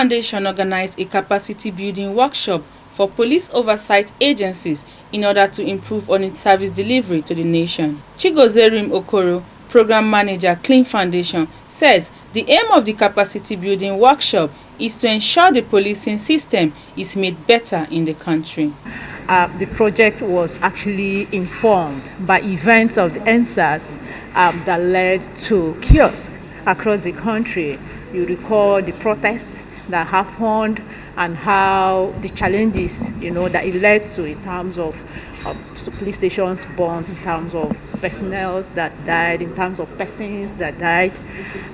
Foundation organized a capacity building workshop for police oversight agencies in order to improve on its service delivery to the nation. Chigozerim Okoro, Program Manager, Clean Foundation, says the aim of the capacity building workshop is to ensure the policing system is made better in the country. The project was actually informed by events of the EndSARS that led to chaos across the country. You recall the protests that happened and how the challenges, that it led to in terms of police stations burned, in terms of personnel that died, in terms of persons that died.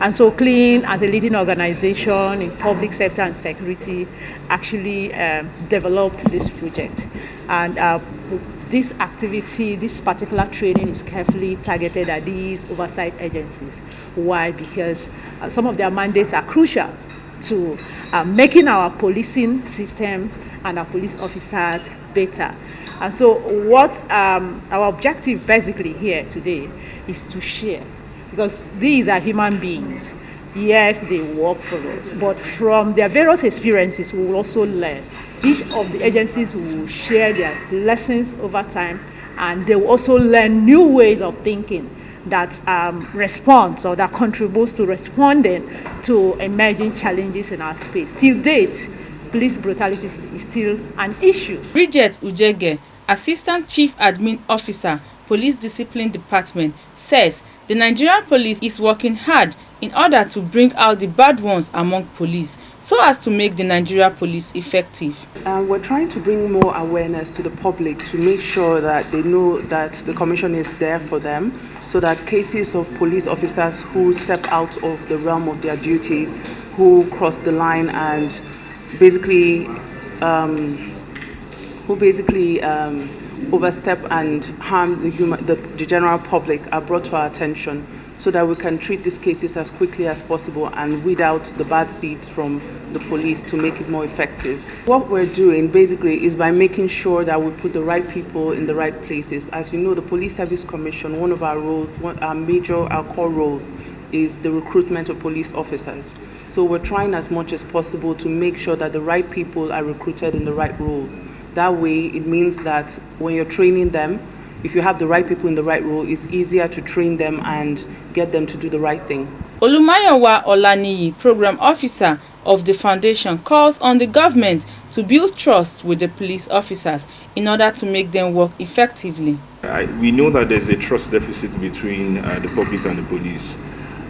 And so Clean, as a leading organization in public sector and security, actually developed this project. And this activity, this particular training is carefully targeted at these oversight agencies. Why? Because some of their mandates are crucial to making our policing system and our police officers better. And so what our objective basically here today is to share, because these are human beings. Yes, they work for us, but from their various experiences, we will also learn. Each of the agencies will share their lessons over time, and they will also learn new ways of thinking that responds or that contributes to responding to emerging challenges in our space. Till date, police brutality is still an issue. Bridget Ujege, Assistant Chief Admin Officer, Police Discipline Department, says the Nigerian police is working hard in order to bring out the bad ones among police so as to make the Nigeria police effective. We're trying to bring more awareness to the public to make sure that they know that the Commission is there for them, so that cases of police officers who step out of the realm of their duties, who cross the line and basically overstep and harm the general public are brought to our attention, so that we can treat these cases as quickly as possible and weed out the bad seeds from the police to make it more effective. What we're doing basically is by making sure that we put the right people in the right places. As you know, the Police Service Commission, one of our roles, our core roles is the recruitment of police officers. So we're trying as much as possible to make sure that the right people are recruited in the right roles. That way, it means that when you're training them, if you have the right people in the right role, it's easier to train them and get them to do the right thing. Olumayowa Olaniyi, Program Officer of the Foundation, calls on the government to build trust with the police officers in order to make them work effectively. We know that there's a trust deficit between the public and the police.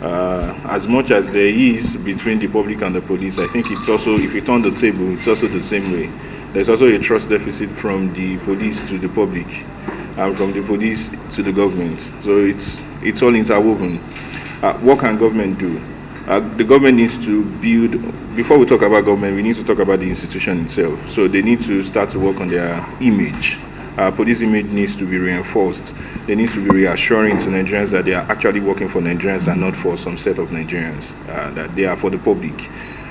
As much as there is between the public and the police, I think it's also, if you turn the table, it's also the same way. There's also a trust deficit from the police to the public and from the police to the government. So it's all interwoven. What can government do? The government needs to build, before we talk about government, we need to talk about the institution itself. So they need to start to work on their image. Police image needs to be reinforced. They need to be reassuring to Nigerians that they are actually working for Nigerians and not for some set of Nigerians, that they are for the public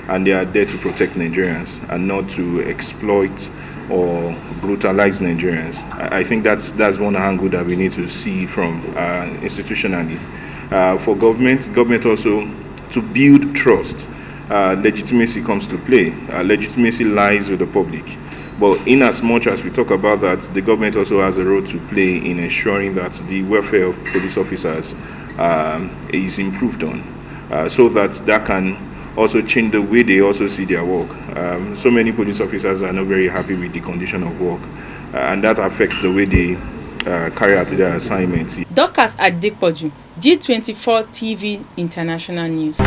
and they are there to protect Nigerians and not to exploit or brutalize Nigerians. I think that's one angle that we need to see from institutionally. For government also to build trust, legitimacy comes to play. Legitimacy lies with the public. But in as much as we talk about that, the government also has a role to play in ensuring that the welfare of police officers is improved on, so that can also change the way they also see their work. So many police officers are not very happy with the condition of work, and that affects the way they carry out their assignments. Dorcas Adepoju, G24 TV International News.